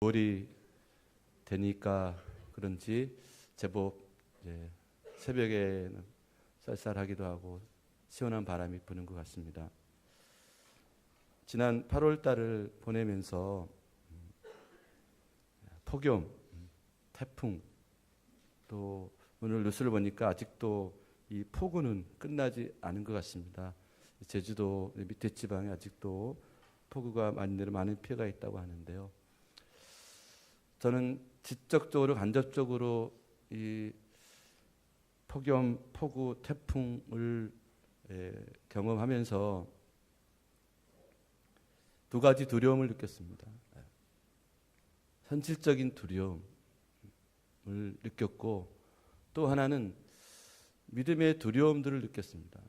월이 되니까 그런지 제법 이제 새벽에는 쌀쌀하기도 하고 시원한 바람이 부는 것 같습니다. 지난 8월 달을 보내면서 폭염, 태풍, 또 오늘 뉴스를 보니까 아직도 이 폭우는 끝나지 않은 것 같습니다. 제주도 밑에 지방에 아직도 폭우가 많은 피해가 있다고 하는데요. 저는 직접적으로 간접적으로 이 폭염, 폭우, 태풍을 경험하면서 두 가지 두려움을 느꼈습니다. 현실적인 두려움을 느꼈고 또 하나는 믿음의 두려움들을 느꼈습니다.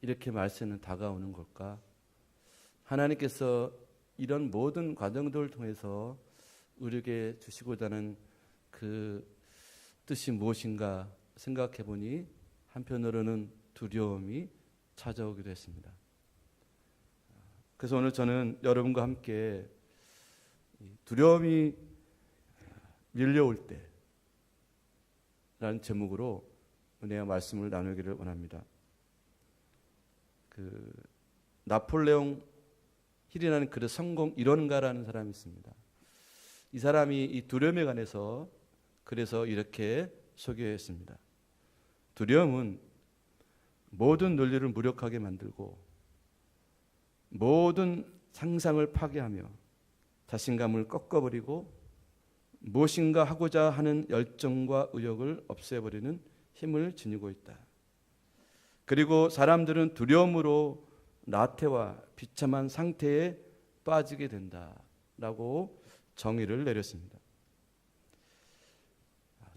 이렇게 말씀은 다가오는 걸까? 하나님께서 이런 모든 과정들을 통해서 우리에게 주시고자 하는 그 뜻이 무엇인가 생각해 보니 한편으로는 두려움이 찾아오기도 했습니다. 그래서 오늘 저는 여러분과 함께 두려움이 밀려올 때라는 제목으로 은혜와 말씀을 나누기를 원합니다. 나폴레옹 힐이라는 글의 성공 이론가라는 사람이 있습니다. 이 사람이 이 두려움에 관해서 그래서 이렇게 소개했습니다. 두려움은 모든 논리를 무력하게 만들고 모든 상상을 파괴하며 자신감을 꺾어버리고 무엇인가 하고자 하는 열정과 의욕을 없애버리는 힘을 지니고 있다. 그리고 사람들은 두려움으로 나태와 비참한 상태에 빠지게 된다라고 정의를 내렸습니다.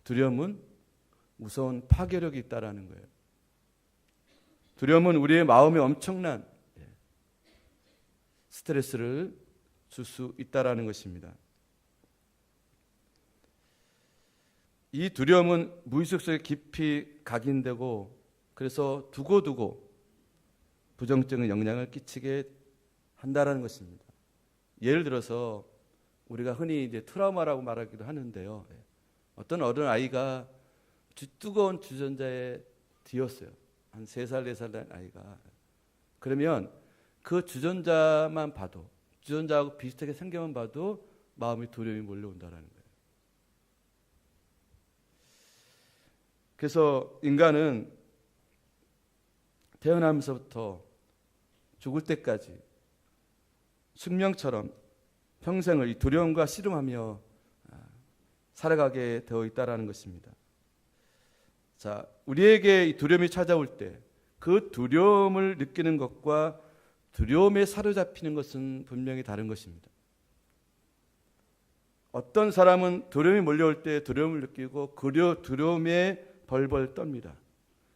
두려움은 무서운 파괴력이 있다라는 거예요. 두려움은 우리의 마음에 엄청난 스트레스를 줄 수 있다라는 것입니다. 이 두려움은 무의식 속에 깊이 각인되고 그래서 두고두고 부정적인 영향을 끼치게 한다라는 것입니다. 예를 들어서 우리가 흔히 이제 트라우마라고 말하기도 하는데요. 어떤 어른 아이가 뜨거운 주전자에 뒤었어요. 한 3살, 4살 된 아이가. 그러면 그 주전자만 봐도 주전자하고 비슷하게 생겨만 봐도 마음의 두려움이 몰려온다는 거예요. 그래서 인간은 태어나면서부터 죽을 때까지 숙명처럼 평생을 이 두려움과 씨름하며 살아가게 되어 있다라는 것입니다. 자, 우리에게 이 두려움이 찾아올 때 그 두려움을 느끼는 것과 두려움에 사로잡히는 것은 분명히 다른 것입니다. 어떤 사람은 두려움이 몰려올 때 두려움을 느끼고 두려움에 벌벌 떱니다.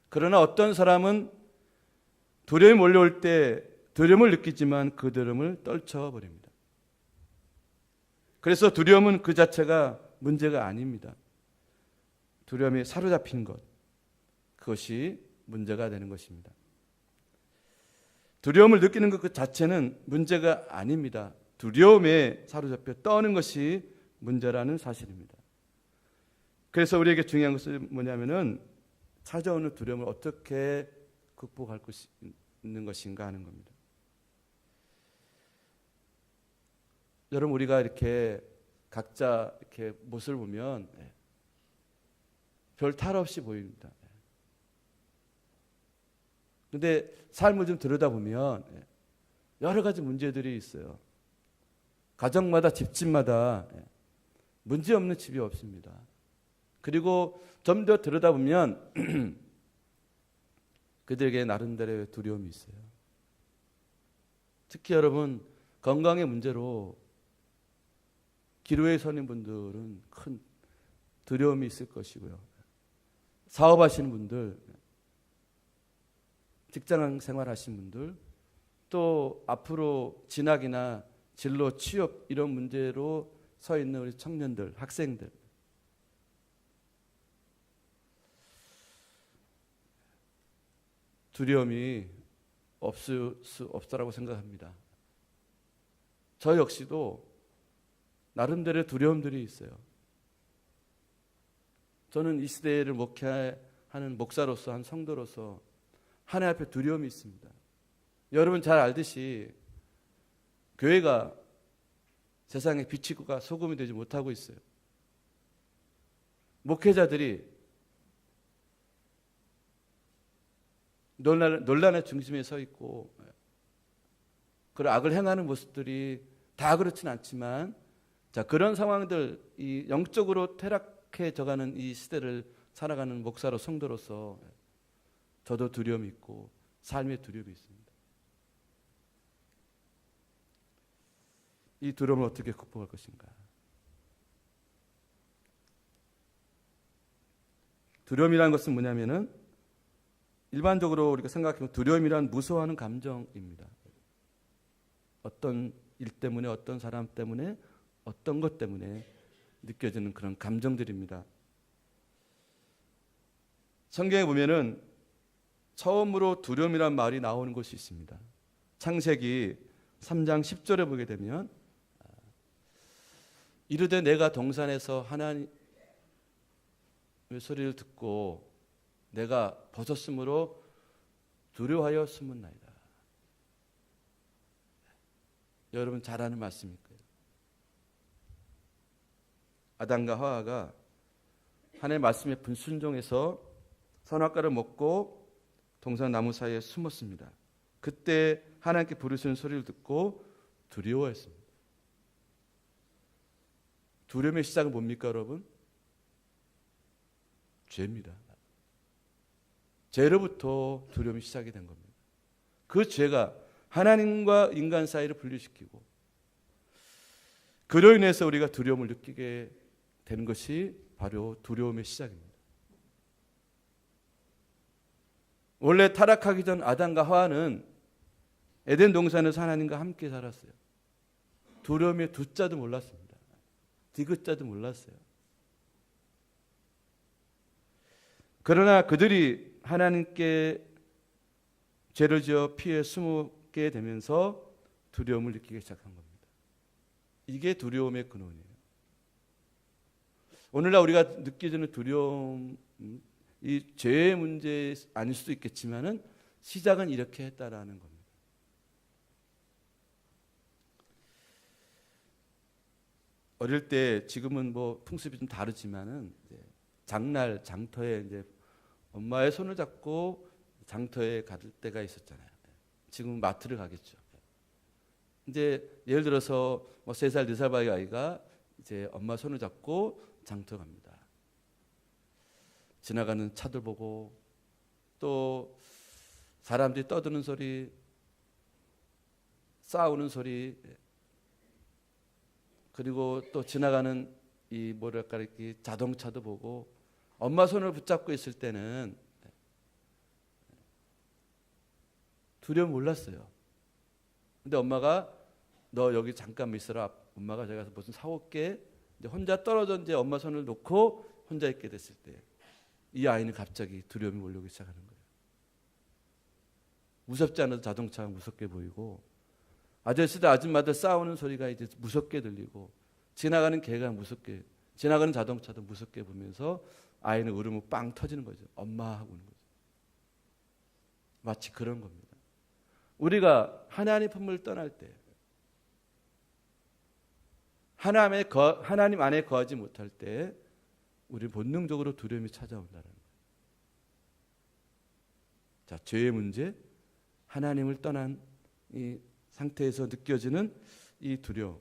그러나 어떤 사람은 두려움이 몰려올 때 두려움을 느끼지만 그 두려움을 떨쳐버립니다. 그래서 두려움은 그 자체가 문제가 아닙니다. 두려움에 사로잡힌 것, 그것이 문제가 되는 것입니다. 두려움을 느끼는 것 그 자체는 문제가 아닙니다. 두려움에 사로잡혀 떠는 것이 문제라는 사실입니다. 그래서 우리에게 중요한 것은 뭐냐면은 찾아오는 두려움을 어떻게 극복할 수 있는 것인가 하는 겁니다. 여러분, 우리가 이렇게 각자 이렇게 모습을 보면 별 탈 없이 보입니다. 그런데 삶을 좀 들여다보면 여러 가지 문제들이 있어요. 가정마다 집집마다 문제 없는 집이 없습니다. 그리고 좀 더 들여다보면 그들에게 나름대로의 두려움이 있어요. 특히 여러분 건강의 문제로 기로에 서는 분들은 큰 두려움이 있을 것이고요. 사업하시는 분들, 직장 생활하시는 분들, 또 앞으로 진학이나 진로, 취업 이런 문제로 서 있는 우리 청년들, 학생들, 두려움이 없을 수 없다라고 생각합니다. 저 역시도 나름대로의 두려움들이 있어요. 저는 이 시대를 목회하는 목사로서, 한 성도로서 하나님 앞에 두려움이 있습니다. 여러분 잘 알듯이 교회가 세상의 빛이고 소금이 되지 못하고 있어요. 목회자들이 논란의 중심에 서 있고, 그런 악을 행하는 모습들이 다 그렇진 않지만, 자, 그런 상황들, 이 영적으로 퇴락해져가는 이 시대를 살아가는 목사로, 성도로서 저도 두려움이 있고 삶의 두려움이 있습니다. 이 두려움을 어떻게 극복할 것인가? 두려움이라는 것은 뭐냐면은 일반적으로 우리가 생각하면 두려움이란 무서워하는 감정입니다. 어떤 일 때문에, 어떤 사람 때문에, 어떤 것 때문에 느껴지는 그런 감정들입니다. 성경에 보면은 처음으로 두려움이란 말이 나오는 곳이 있습니다. 창세기 3장 10절에 보게 되면 이르되 내가 동산에서 하나님의 소리를 듣고 내가 벗었으므로 두려워하여 숨었나이다. 여러분 잘 아는 말씀일 거예요. 아담과 하와가 하나님의 말씀에 불순종해서 선악과를 먹고 동산 나무 사이에 숨었습니다. 그때 하나님께 부르시는 소리를 듣고 두려워했습니다. 두려움의 시작은 뭡니까, 여러분? 죄입니다. 죄로부터 두려움이 시작이 된 겁니다. 그 죄가 하나님과 인간 사이를 분리시키고, 그로 인해서 우리가 두려움을 느끼게 되는 것이 바로 두려움의 시작입니다. 원래 타락하기 전 아담과 하와는 에덴 동산에서 하나님과 함께 살았어요. 두려움의 두자도 몰랐습니다. 디귿자도 몰랐어요. 그러나 그들이 하나님께 죄를 지어 피해 숨게 되면서 두려움을 느끼기 시작한 겁니다. 이게 두려움의 근원이에요. 오늘날 우리가 느껴지는 두려움, 이 죄의 문제 아닐 수도 있겠지만은 시작은 이렇게 했다라는 겁니다. 어릴 때, 지금은 뭐 풍습이 좀 다르지만은 이제 장날, 장터에 이제 엄마의 손을 잡고 장터에 갈 때가 있었잖아요. 지금 마트를 가겠죠. 이제 예를 들어서 뭐 3살, 4살 바이 아이가 이제 엄마 손을 잡고 장터 갑니다. 지나가는 차들 보고, 또 사람들이 떠드는 소리, 싸우는 소리, 그리고 또 지나가는 이 뭐랄까 이렇게 자동차도 보고, 엄마 손을 붙잡고 있을 때는 두려움 몰랐어요. 근데 엄마가 너 여기 잠깐 있어라. 엄마가 제가 무슨 사올게. 이제 혼자 떨어져 이제 엄마 손을 놓고 혼자 있게 됐을 때, 이 아이는 갑자기 두려움이 몰려오기 시작하는 거예요. 무섭지 않아도 자동차가 무섭게 보이고, 아저씨들 아줌마들 싸우는 소리가 이제 무섭게 들리고, 지나가는 개가 무섭게, 지나가는 자동차도 무섭게 보면서 아이는 울음이 빵 터지는 거죠. 엄마 하고 있는 거죠. 마치 그런 겁니다. 우리가 하나님 품을 떠날 때, 하나님 안에 거하지 못할 때 우리 본능적으로 두려움이 찾아온다는 거예요. 자, 죄의 문제, 하나님을 떠난 이 상태에서 느껴지는 이 두려움,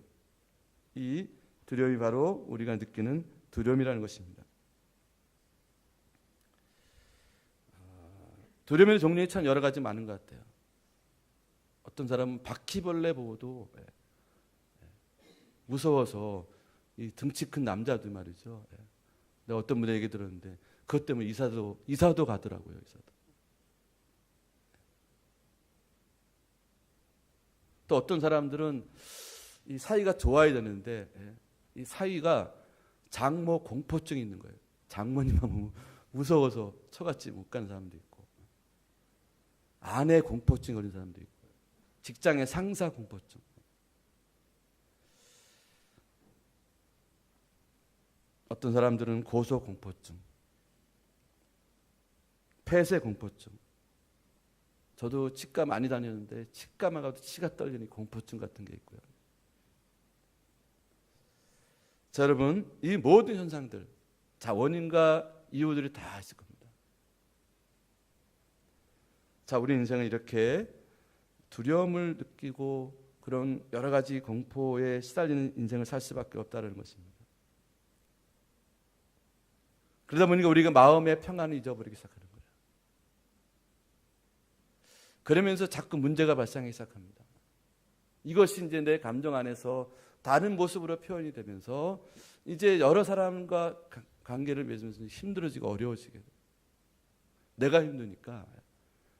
이 두려움이 바로 우리가 느끼는 두려움이라는 것입니다. 두려움의 종류이 참 여러 가지 많은 것 같아요. 어떤 사람은 바퀴벌레 보고도 무서워서, 이 등치 큰 남자들 말이죠. 내가 어떤 분의 얘기 들었는데 그것 때문에 이사도 가더라고요. 이사도. 또 어떤 사람들은 이 사이가 좋아야 되는데 이 사이가 장모 공포증이 있는 거예요. 장모님하고 무서워서 처갓집 못 가는 사람도 있고, 아내 공포증 걸린 사람도 있고, 직장의 상사 공포증. 어떤 사람들은 고소공포증, 폐쇄공포증. 저도 치과 많이 다녔는데 치과만 가도 치가 떨리는 공포증 같은 게 있고요. 자, 여러분, 이 모든 현상들, 자, 원인과 이유들이 다 있을 겁니다. 자, 우리 인생은 이렇게 두려움을 느끼고 그런 여러 가지 공포에 시달리는 인생을 살 수밖에 없다는 것입니다. 그러다 보니까 우리가 마음의 평안을 잊어버리기 시작하는 거예요. 그러면서 자꾸 문제가 발생하기 시작합니다. 이것이 이제 내 감정 안에서 다른 모습으로 표현이 되면서 이제 여러 사람과 관계를 맺으면서 힘들어지고 어려워지게 돼요. 내가 힘드니까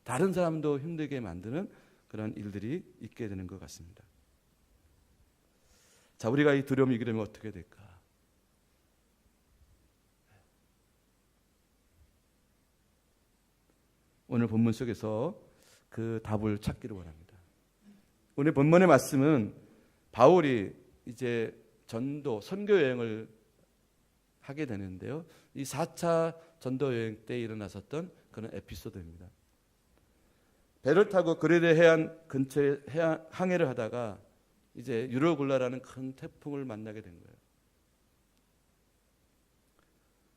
다른 사람도 힘들게 만드는 그런 일들이 있게 되는 것 같습니다. 자, 우리가 이 두려움을 이기려면 어떻게 될까? 오늘 본문 속에서 그 답을 찾기를 원합니다. 오늘 본문의 말씀은 바울이 이제 전도, 선교 여행을 하게 되는데요. 이 4차 전도 여행 때 일어났었던 그런 에피소드입니다. 배를 타고 그리데 해안 근처에 항해를 하다가 이제 유로굴라라는 큰 태풍을 만나게 된 거예요.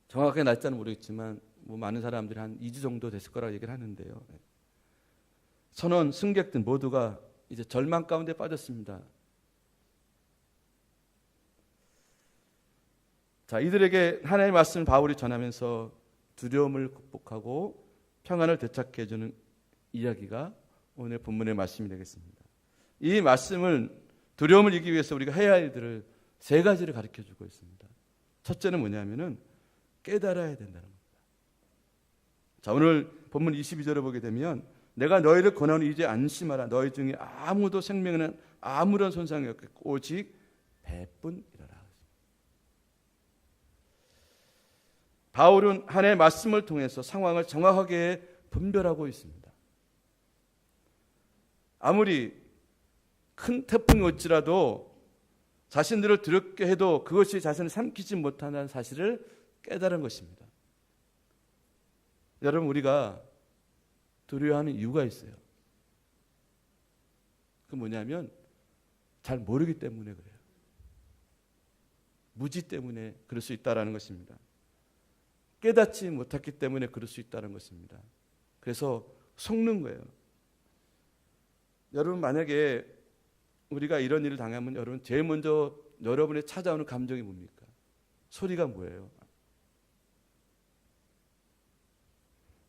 정확하게 날짜는 모르겠지만 뭐 많은 사람들이 한 2주 정도 됐을 거라고 얘기를 하는데요. 선원, 승객들 모두가 이제 절망 가운데 빠졌습니다. 자, 이들에게 하나님의 말씀을 바울이 전하면서 두려움을 극복하고 평안을 되찾게 해주는 이야기가 오늘 본문의 말씀이 되겠습니다. 이 말씀을 두려움을 이기기 위해서 우리가 해야 할 일들을 세 가지를 가르쳐주고 있습니다. 첫째는 뭐냐면은 깨달아야 된다는 겁니다. 자, 오늘 본문 22절을 보게 되면 내가 너희를 권하노니 이제 안심하라. 너희 중에 아무도 생명에는 아무런 손상이 없겠고 오직 배뿐이라라. 바울은 하나님의 말씀을 통해서 상황을 정확하게 분별하고 있습니다. 아무리 큰 태풍이 올지라도 자신들을 두렵게 해도 그것이 자신을 삼키지 못한다는 사실을 깨달은 것입니다. 여러분, 우리가 두려워하는 이유가 있어요. 그 뭐냐면 잘 모르기 때문에 그래요. 무지 때문에 그럴 수 있다는 것입니다. 깨닫지 못했기 때문에 그럴 수 있다는 것입니다. 그래서 속는 거예요. 여러분, 만약에 우리가 이런 일을 당하면 여러분 제일 먼저 여러분의 찾아오는 감정이 뭡니까? 소리가 뭐예요?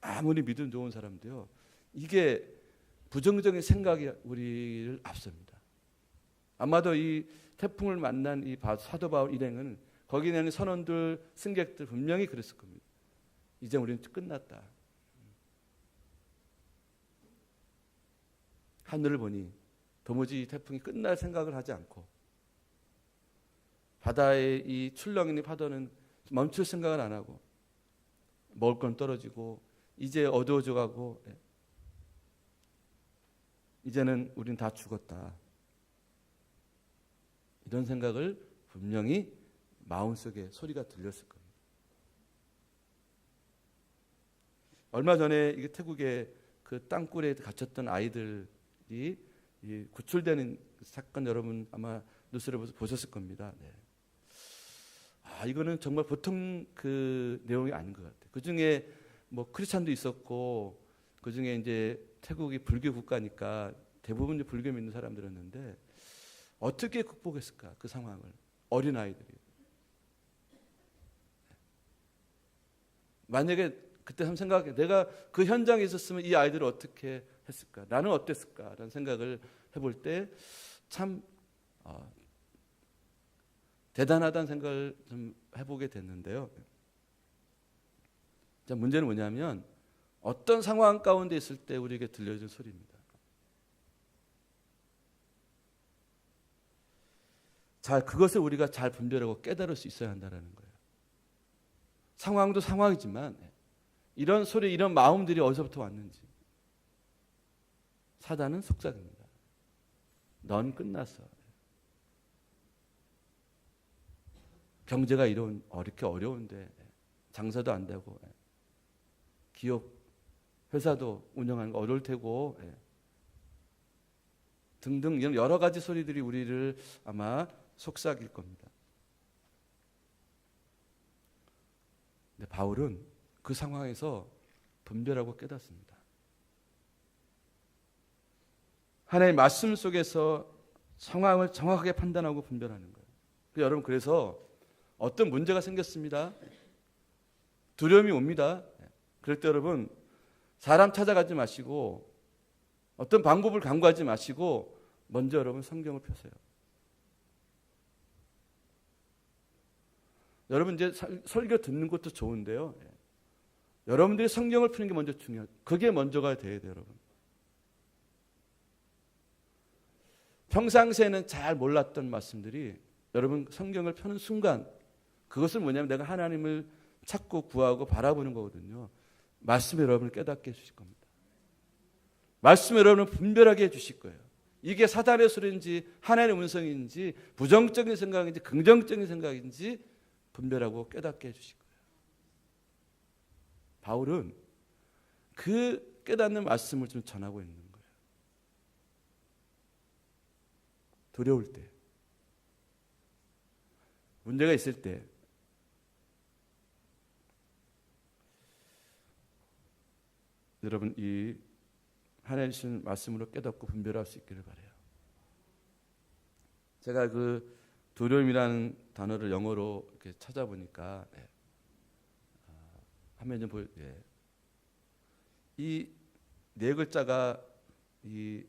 아무리 믿음 좋은 사람도요, 이게 부정적인 생각이 우리를 앞섭니다. 아마도 이 태풍을 만난 이 사도 바울 일행은 거기 있는 선원들, 승객들 분명히 그랬을 겁니다. 이제 우리는 끝났다. 하늘을 보니 도무지 이 태풍이 끝날 생각을 하지 않고 바다의 이 출렁이는 파도는 멈출 생각을 안 하고 먹을 건 떨어지고 이제 어두워져 가고 이제는 우린 다 죽었다. 이런 생각을 분명히 마음속에 소리가 들렸을 겁니다. 얼마 전에 이게 태국의 그 땅굴에 갇혔던 아이들이 이 구출되는 사건 여러분 아마 뉴스를 보셨을 겁니다. 네. 이거는 정말 보통 그 내용이 아닌 것 같아요. 그 중에 뭐 크리스찬도 있었고 그 중에 이제 태국이 불교 국가니까 대부분 불교 믿는 사람들이었는데 어떻게 극복했을까 그 상황을 어린 아이들이. 만약에 그때 한번 생각해 내가 그 현장에 있었으면 이 아이들을 어떻게 했을까? 나는 어땠을까? 라는 생각을 해볼 때 참 대단하다는 생각을 좀 해보게 됐는데요. 자, 문제는 뭐냐면 어떤 상황 가운데 있을 때 우리에게 들려준 소리입니다. 그것을 우리가 잘 분별하고 깨달을 수 있어야 한다는 거예요. 상황도 상황이지만 이런 소리, 이런 마음들이 어디서부터 왔는지. 사단은 속삭입니다. 넌 끝났어. 경제가 이렇게 어려운데 장사도 안 되고 기업 회사도 운영하는 거 어려울 테고 등등 이런 여러 가지 소리들이 우리를 아마 속삭일 겁니다. 근데 바울은 그 상황에서 분별하고 깨닫습니다. 하나님의 말씀 속에서 상황을 정확하게 판단하고 분별하는 거예요. 여러분, 그래서 어떤 문제가 생겼습니다. 두려움이 옵니다. 그럴 때 여러분, 사람 찾아가지 마시고 어떤 방법을 강구하지 마시고 먼저 여러분 성경을 펴세요. 여러분 이제 설교 듣는 것도 좋은데요. 여러분들이 성경을 푸는 게 먼저 중요해요. 그게 먼저가 돼야 돼요, 여러분. 평상시에는 잘 몰랐던 말씀들이 여러분 성경을 펴는 순간 그것은 뭐냐면 내가 하나님을 찾고 구하고 바라보는 거거든요. 말씀이 여러분을 깨닫게 해주실 겁니다. 말씀이 여러분을 분별하게 해주실 거예요. 이게 사단의 소리인지 하나님의 음성인지 부정적인 생각인지 긍정적인 생각인지 분별하고 깨닫게 해주실 거예요. 바울은 그 깨닫는 말씀을 좀 전하고 있는 거예요. 두려울 때, 문제가 있을 때 여러분 이 하나님 주신 말씀으로 깨닫고 분별할 수 있기를 바라요. 제가 그 두려움이라는 단어를 영어로 이렇게 찾아보니까 화면 좀 보여. 이 네 글자가 이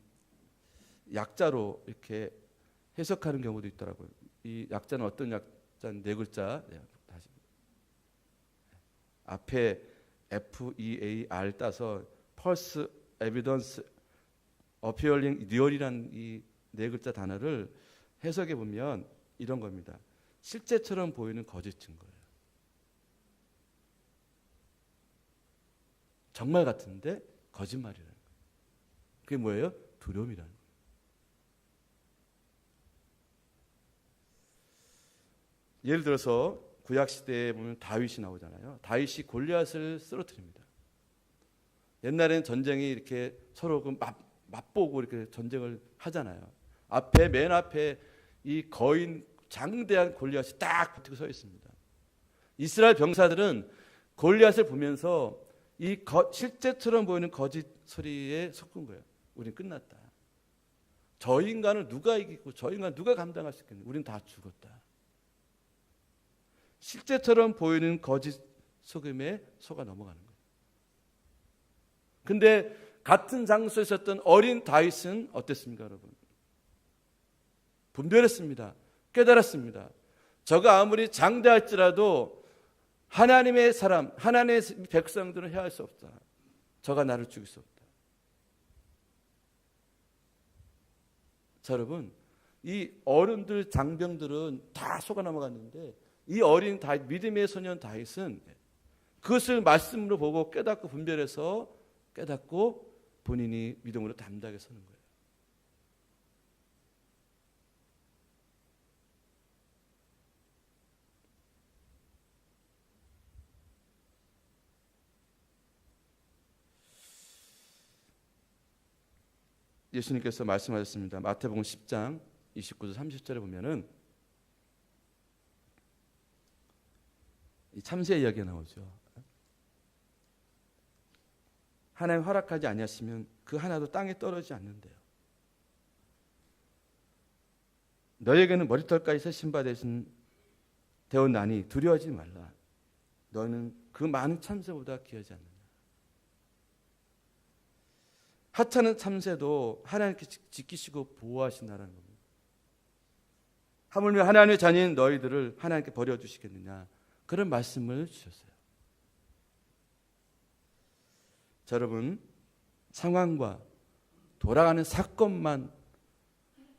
약자로 이렇게 해석하는 경우도 있더라고요. 이 약자는 어떤 약자는 네 글자. 다시 앞에 FEAR 따서 False Evidence Appearing Real이라는 이 네 글자 단어를 해석해 보면 이런 겁니다. 실제처럼 보이는 거짓 증거예요. 정말 같은데 거짓말이라는 거예요. 그게 뭐예요? 두려움이라는 거예요. 예를 들어서 구약 시대에 보면 다윗이 나오잖아요. 다윗이 골리앗을 쓰러뜨립니다. 옛날에는 전쟁이 이렇게 서로 맞보고 이렇게 전쟁을 하잖아요. 맨 앞에 이 거인 장대한 골리앗이 딱 붙고 서 있습니다. 이스라엘 병사들은 골리앗을 보면서 실제처럼 보이는 거짓 소리에 섞은 거예요. 우린 끝났다. 저 인간을 누가 이기고 저 인간을 누가 감당할 수 있겠냐. 우린 다 죽었다. 실제처럼 보이는 거짓 속임에 속아 넘어가는 거예요. 근데 같은 장소에 있었던 어린 다윗은 어땠습니까, 여러분? 분별했습니다. 깨달았습니다. 저가 아무리 장대할지라도 하나님의 사람, 하나님의 백성들은 해할 수 없다. 저가 나를 죽일 수 없다. 자, 여러분, 이 어른들, 장병들은 다 속아 넘어갔는데 이 어린 다윗, 믿음의 소년 다윗은 그것을 말씀으로 보고 깨닫고 분별해서 깨닫고 본인이 믿음으로 담대하게 서는 거예요. 예수님께서 말씀하셨습니다. 마태복음 10장 29절 30절에 보면은 이 참새 이야기가 나오죠. 하나님 허락하지 아니하시면 그 하나도 땅에 떨어지지 않는데요. 너에게는 머리털까지 세신 바 되었나니 두려워하지 말라. 너는 그 많은 참새보다 귀하지 않느냐. 하찮은 참새도 하나님께 지키시고 보호하신다는 겁니다. 하물며 하나님의 자녀인 너희들을 하나님께 버려주시겠느냐. 그런 말씀을 주셨어요. 자, 여러분, 상황과 돌아가는 사건만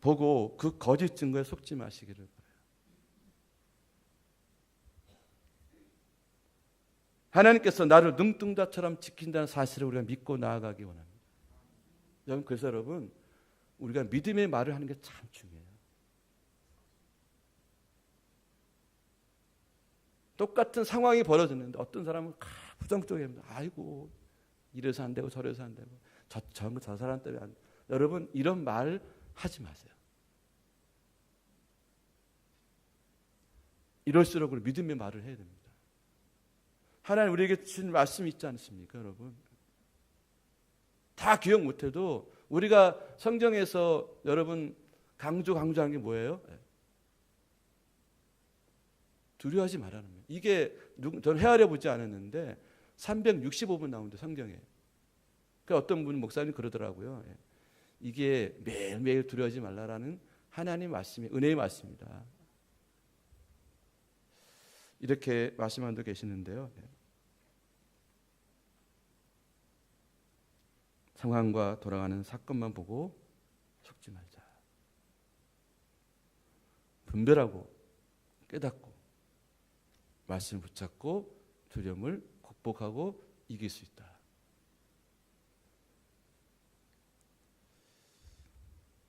보고 그 거짓 증거에 속지 마시기를 바라요. 하나님께서 나를 눈동자처럼 지킨다는 사실을 우리가 믿고 나아가기 원합니다. 여러분, 그래서 여러분, 우리가 믿음의 말을 하는 게 참 중요해요. 똑같은 상황이 벌어졌는데 어떤 사람은 부정적입니다. 아이고 이래서 안 되고 저래서 안 되고 저 사람 때문에 안 되고. 여러분 이런 말 하지 마세요. 이럴수록 우리 믿음의 말을 해야 됩니다. 하나님 우리에게 주신 말씀이 있지 않습니까, 여러분? 다 기억 못해도 우리가 성경에서 여러분 강조한 게 뭐예요? 두려워하지 말라는 거예요. 이게 저는 헤아려 보지 않았는데 365번 나오는데 성경에. 그 어떤 분 목사님 그러더라고요. 이게 매일매일 두려워하지 말라라는 하나님 말씀이 은혜의 말씀이다. 이렇게 말씀한 분 계시는데요. 상황과 돌아가는 사건만 보고 속지 말자. 분별하고 깨닫고 말씀을 붙잡고 두려움을 극복하고 이길 수 있다.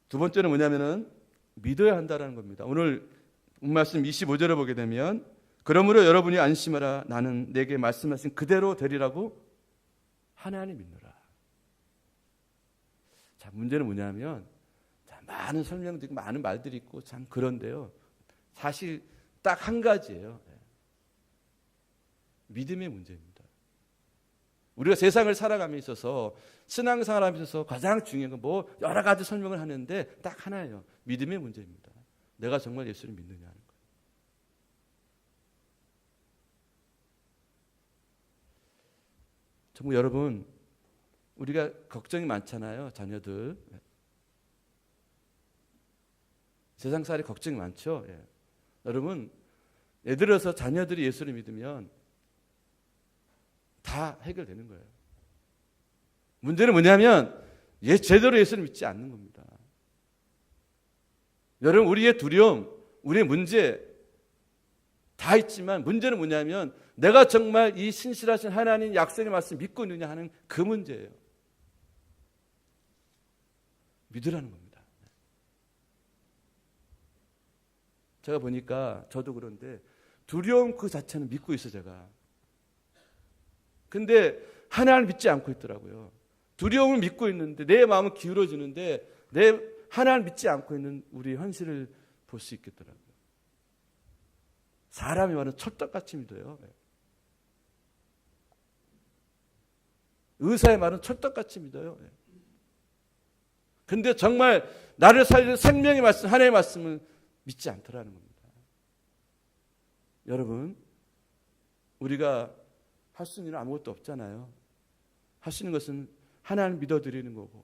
두 번째는 뭐냐면은 믿어야 한다라는 겁니다. 오늘 말씀 25절을 보게 되면 그러므로 여러분이 안심하라. 나는 내게 말씀하신 그대로 되리라고 하나님 믿노라. 자, 문제는 뭐냐면 많은 설명도 있고 많은 말들이 있고 참 그런데요. 사실 딱 한 가지예요. 믿음의 문제입니다. 우리가 세상을 살아감에 있어서 신앙생활 하면서 있어서 가장 중요한 건 뭐 여러 가지 설명을 하는데 딱 하나예요. 믿음의 문제입니다. 내가 정말 예수를 믿느냐 하는 거예요. 정말 여러분 우리가 걱정이 많잖아요. 자녀들. 세상살이 걱정이 많죠. 여러분 예를 들어서 자녀들이 예수를 믿으면 다 해결되는 거예요. 문제는 뭐냐면 제대로 예수를 믿지 않는 겁니다. 여러분 우리의 두려움, 우리의 문제 다 있지만 문제는 뭐냐면 내가 정말 이 신실하신 하나님 약속의 말씀 믿고 있느냐 하는 그 문제예요. 믿으라는 겁니다. 제가 보니까 저도 그런데 두려움 그 자체는 믿고 있어요, 제가. 근데 하나님을 믿지 않고 있더라고요. 두려움을 믿고 있는데 내 마음은 기울어지는데 내 하나님을 믿지 않고 있는 우리 현실을 볼 수 있겠더라고요. 사람이 말은 철떡같이 믿어요. 의사의 말은 철떡같이 믿어요. 근데 정말 나를 살리는 생명의 말씀, 하나님의 말씀은 믿지 않더라는 겁니다. 여러분, 우리가 할 수 있는 일은 아무것도 없잖아요. 할 수 있는 것은 하나님 믿어드리는 거고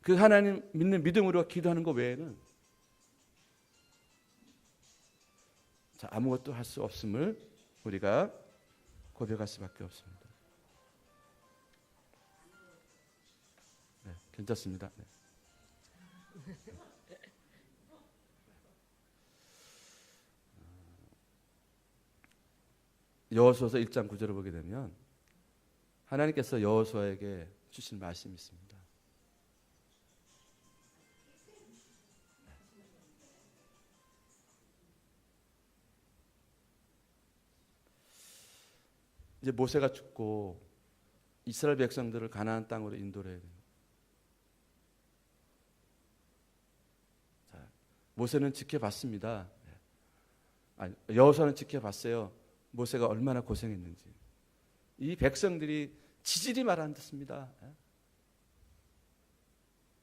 그 하나님 믿는 믿음으로 기도하는 것 외에는 아무것도 할 수 없음을 우리가 고백할 수밖에 없습니다. 네, 괜찮습니다. 네. 여호수아서 1장 9절을 보게 되면 하나님께서 여호수아에게 주신 말씀이 있습니다. 이제 모세가 죽고 이스라엘 백성들을 가나안 땅으로 인도를 해야 돼요. 자, 모세는 지켜봤습니다. 여호수아는 지켜봤어요. 모세가 얼마나 고생했는지. 이 백성들이 지질이 말 안 듣습니다.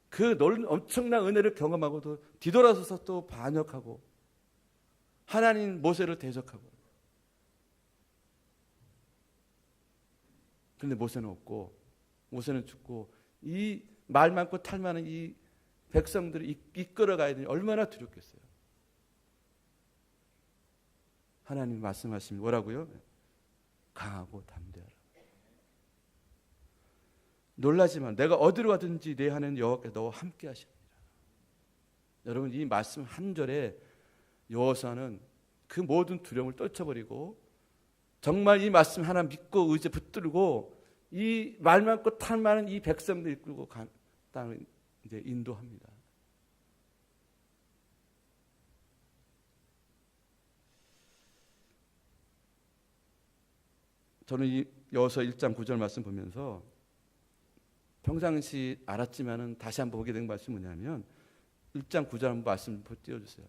그 엄청난 은혜를 경험하고도 뒤돌아서서 또 반역하고 하나님 모세를 대적하고. 그런데 모세는 없고 모세는 죽고 이 말 많고 탈 많은 이 백성들을 이끌어가야 되니 얼마나 두렵겠어요. 하나님 말씀하시면 뭐라고요? 강하고 담대하라. 놀라지만 내가 어디로 가든지 내 하나님 여호와께서 너와 함께 하십니다. 여러분 이 말씀 한 절에 여호수아는 그 모든 두려움을 떨쳐버리고 정말 이 말씀 하나 믿고 의지에 붙들고 이 말 많고 탈 많은 이 백성들 이끌고 땅을 이제 인도합니다. 저는 이 여호수아 1장 9절 말씀 보면서 평상시 알았지만은 다시 한번 보게 된 말씀이 뭐냐면 1장 9절 한번 말씀 띄워주세요.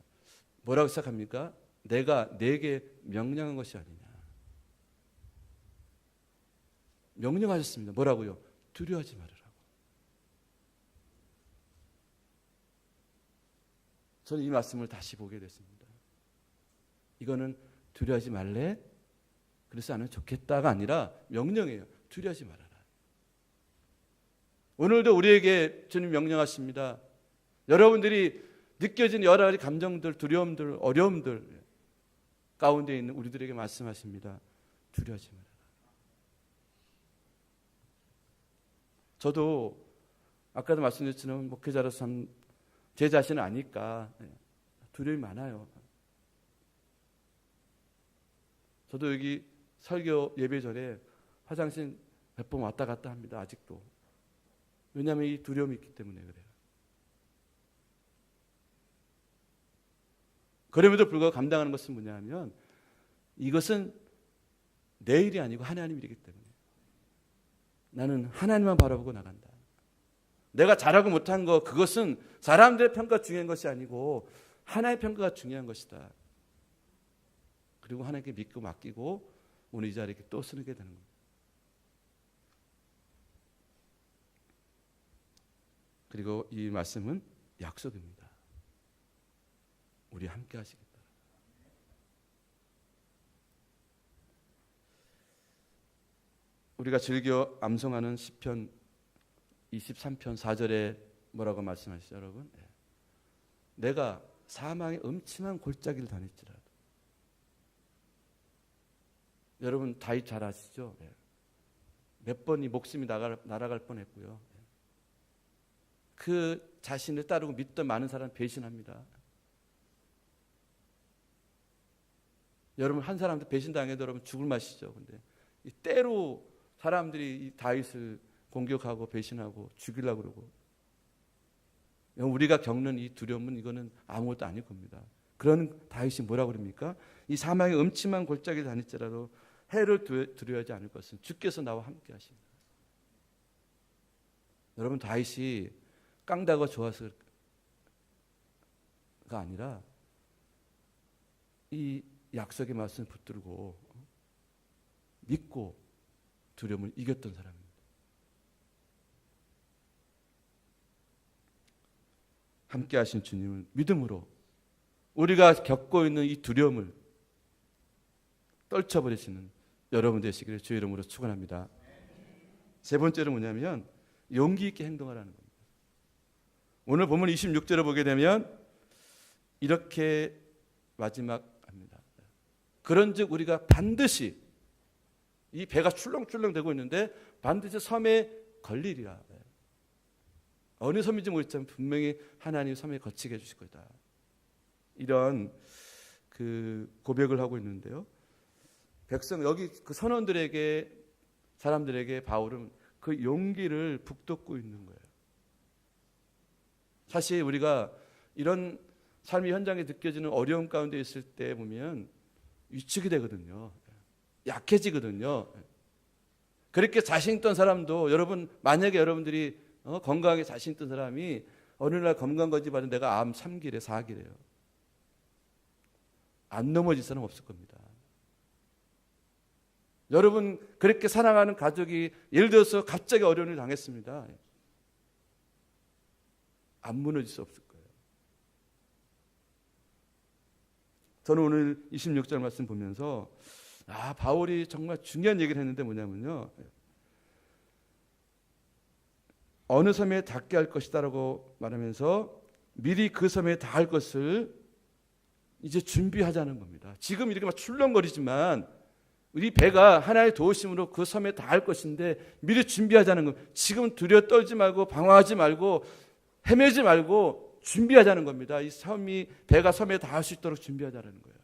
뭐라고 시작합니까? 내가 내게 명령한 것이 아니냐. 명령하셨습니다. 뭐라고요? 두려워하지 말으라고. 저는 이 말씀을 다시 보게 됐습니다. 이거는 두려워하지 말래? 그래서 안 하면 좋겠다가 아니라 명령이에요. 두려워하지 말아라. 오늘도 우리에게 주님 명령하십니다. 여러분들이 느껴진 여러 가지 감정들, 두려움들, 어려움들 가운데 있는 우리들에게 말씀하십니다. 두려워하지 말아라. 저도 아까도 말씀드렸지만 목회자로서 제 자신을 아니까 두려움이 많아요. 저도 여기 설교 예배 전에 화장실 몇 번 왔다 갔다 합니다. 아직도. 왜냐하면 이 두려움이 있기 때문에 그래요. 그럼에도 불구하고 감당하는 것은 뭐냐면 이것은 내 일이 아니고 하나님 일이기 때문에 나는 하나님만 바라보고 나간다. 내가 잘하고 못한 거 그것은 사람들의 평가가 중요한 것이 아니고 하나님의 평가가 중요한 것이다. 그리고 하나님께 믿고 맡기고 오늘 이 자리에 또 서게 되는 겁니다. 그리고 이 말씀은 약속입니다. 우리 함께 하시겠다. 우리가 즐겨 암송하는 시편 23편 4절에 뭐라고 말씀하시죠, 여러분? 내가 사망의 음침한 골짜기를 다닐지라도. 여러분 다윗 잘 아시죠? 몇 번이 목숨이 날아갈 뻔했고요. 그 자신을 따르고 믿던 많은 사람 배신합니다. 여러분 한 사람도 배신당해도 여러분 죽을 맛이죠. 근데 이 때로 사람들이 이 다윗을 공격하고 배신하고 죽이려고 그러고 우리가 겪는 이 두려움은 이거는 아무것도 아닐 겁니다. 그런 다윗이 뭐라고 그럽니까? 이 사망의 음침한 골짜기를 다닐지라도 해를 두려워하지 않을 것은 주께서 나와 함께 하십니다. 여러분 다윗이 깡다가 좋아서가 아니라 이 약속의 말씀을 붙들고 믿고 두려움을 이겼던 사람입니다. 함께 하신 주님을 믿음으로 우리가 겪고 있는 이 두려움을 떨쳐버리시는 여러분 되시기를 주의 이름으로 축원합니다. 세 번째로 뭐냐면 용기 있게 행동하라는 겁니다. 오늘 본문 26절을 보게 되면 이렇게 마지막합니다. 그런즉 우리가 반드시 이 배가 출렁출렁 되고 있는데 반드시 섬에 걸리리라. 어느 섬인지 모르겠지만 분명히 하나님이 섬에 거치게 해주실 거다. 이런 그 고백을 하고 있는데요. 백성 여기 그 선원들에게 사람들에게 바울은 그 용기를 북돋고 있는 거예요. 사실 우리가 이런 삶의 현장에 느껴지는 어려움 가운데 있을 때 보면 위축이 되거든요. 약해지거든요. 그렇게 자신 있던 사람도 여러분 만약에 여러분들이 건강하게 자신 있던 사람이 어느 날 건강검진 받은 내가 암 3기래 4기래요. 안 넘어질 사람 없을 겁니다. 여러분 그렇게 사랑하는 가족이 예를 들어서 갑자기 어려움을 당했습니다. 안 무너질 수 없을 거예요. 저는 오늘 26절 말씀 보면서 바울이 정말 중요한 얘기를 했는데 뭐냐면요. 어느 섬에 닿게 할 것이다라고 말하면서 미리 그 섬에 닿을 것을 이제 준비하자는 겁니다. 지금 이렇게 막 출렁거리지만 우리 배가 하나의 도우심으로 그 섬에 닿을 것인데 미리 준비하자는 겁니다. 지금 두려워 떨지 말고 방황하지 말고 헤매지 말고 준비하자는 겁니다. 이 배가 섬에 닿을 수 있도록 준비하자는 거예요.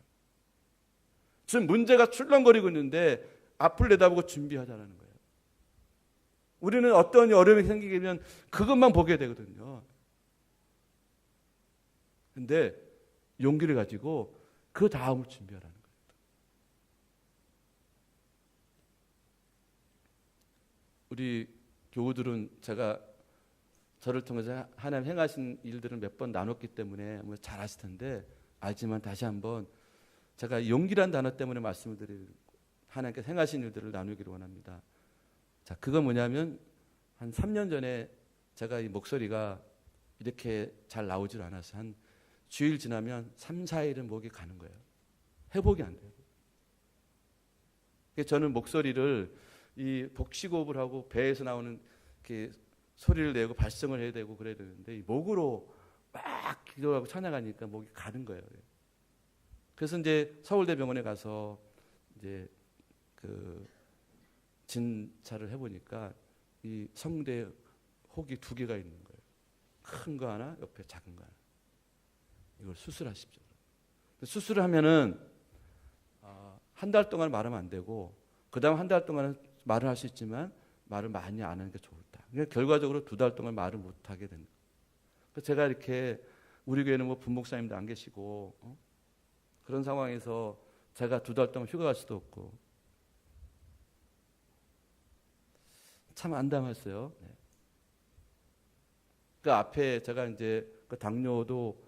지금 문제가 출렁거리고 있는데 앞을 내다보고 준비하자는 거예요. 우리는 어떤 어려움이 생기게 되면 그것만 보게 되거든요. 근데 용기를 가지고 그 다음을 준비하라는 거예요. 우리 교우들은 제가 저를 통해서 하나님 행하신 일들을 몇 번 나눴기 때문에 뭐 잘 아실 텐데, 알지만 다시 한번 제가 용기란 단어 때문에 말씀을 드리고 하나님께서 행하신 일들을 나누기를 원합니다. 자, 그건 뭐냐면 한 3년 전에 제가 이 목소리가 이렇게 잘 나오질 않아서 한 주일 지나면 3, 4일은 목이 가는 거예요. 회복이 안 돼요. 저는 목소리를 이 복식호흡을 하고 배에서 나오는 이렇게 소리를 내고 발성을 해야 되고 그래야 되는데, 이 목으로 막 기도하고 찬양하니까 목이 가는 거예요. 그래서 이제 서울대병원에 가서 이제 그 진찰을 해보니까 이 성대 혹이 2개가 있는 거예요. 큰 거 하나, 옆에 작은 거 하나. 이걸 수술하십시오. 수술을 하면은 한 달 동안 말하면 안 되고, 그 다음 한 달 동안은 말을 할 수 있지만 말을 많이 안 하는 게 좋다. 그러니까 결과적으로 2달 동안 말을 못 하게 된다. 그래서 제가 이렇게, 우리 교회는 뭐 분목사님도 안 계시고 그런 상황에서 제가 2달 동안 휴가 갈 수도 없고 참 안담했어요. 네. 그 앞에 제가 이제 그 당뇨도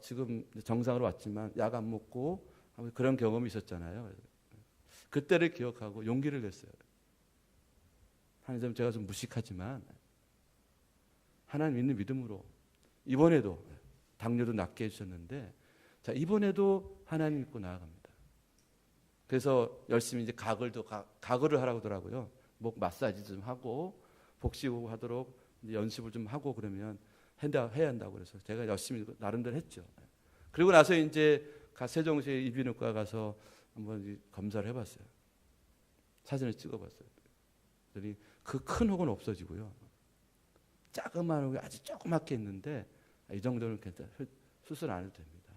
지금 정상으로 왔지만 약 안 먹고 그런 경험이 있었잖아요. 그때를 기억하고 용기를 냈어요. 하나님, 제가 좀 무식하지만 하나님 있는 믿음으로 이번에도 당뇨도 낫게 해주셨는데, 자, 이번에도 하나님 믿고 나아갑니다. 그래서 열심히 이제 가글을 하라고 하더라고요. 목 마사지 좀 하고 복식호흡 하도록 이제 연습을 좀 하고 그러면 해야 한다고 그래서 제가 열심히 나름대로 했죠. 그리고 나서 이제 세종시의 이비인후과 가서 한번 검사를 해봤어요. 사진을 찍어봤어요. 그랬더니 그 큰 혹은 없어지고요. 작은만 혹이 아주 조그맣게 있는데, 이 정도는 괜찮아요. 수술 안 해도 됩니다.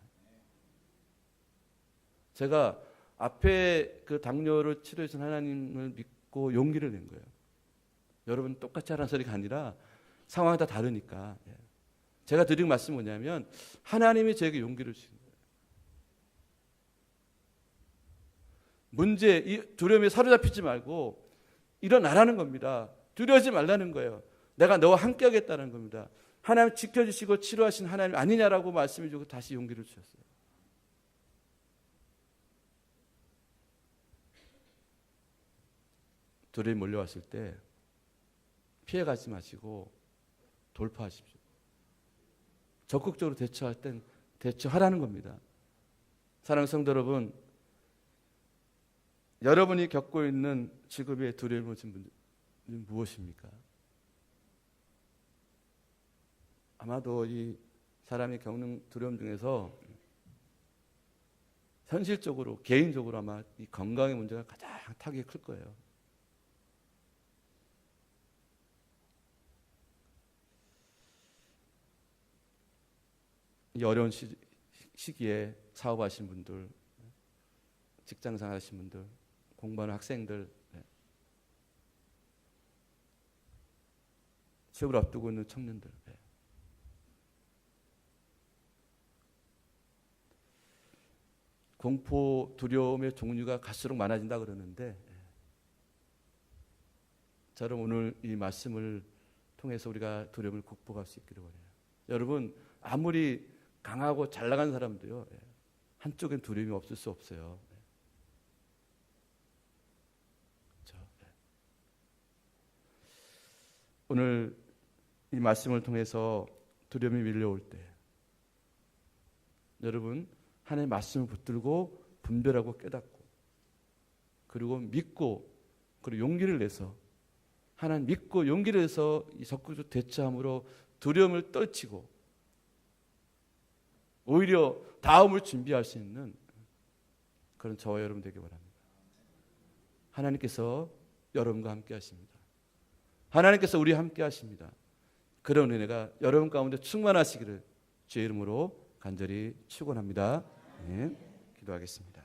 제가 앞에 그 당뇨를 치료해준 하나님을 믿고 용기를 낸 거예요. 여러분 똑같이 하라는 소리가 아니라 상황이 다 다르니까. 제가 드린 말씀은 뭐냐면 하나님이 저에게 용기를 주신 거예요. 문제, 이 두려움에 사로잡히지 말고 일어나라는 겁니다. 두려워하지 말라는 거예요. 내가 너와 함께 하겠다는 겁니다. 하나님 지켜주시고 치료하신 하나님 아니냐라고 말씀해 주고 다시 용기를 주셨어요. 두려움이 몰려왔을 때 피해가지 마시고 돌파하십시오. 적극적으로 대처할 땐 대처하라는 겁니다. 사랑하는 성도 여러분, 여러분이 겪고 있는 직업의 두려움은 무엇입니까? 아마도 이 사람이 겪는 두려움 중에서 현실적으로, 개인적으로 아마 이 건강의 문제가 가장 타격이 클 거예요. 이 어려운 시기에 사업하신 분들, 직장생활 하신 분들, 공부하는 학생들, 취업을 앞두고 있는 청년들, 공포, 두려움의 종류가 갈수록 많아진다 그러는데, 저는 오늘 이 말씀을 통해서 우리가 두려움을 극복할 수 있기를 원해요. 여러분, 아무리 강하고 잘 나가는 사람도요, 한쪽엔 두려움이 없을 수 없어요. 그렇죠? 오늘 이 말씀을 통해서 두려움이 밀려올 때 여러분 하나님의 말씀을 붙들고 분별하고 깨닫고 그리고 믿고 그리고 용기를 내서 하나님 믿고 용기를 내서 이 적극적으로 대처함으로 두려움을 떨치고 오히려 다음을 준비할 수 있는 그런 저와 여러분 되기 바랍니다. 하나님께서 여러분과 함께 하십니다. 하나님께서 우리와 함께 하십니다. 그런 은혜가 여러분 가운데 충만하시기를 주의 이름으로 간절히 축원합니다. 네, 기도하겠습니다.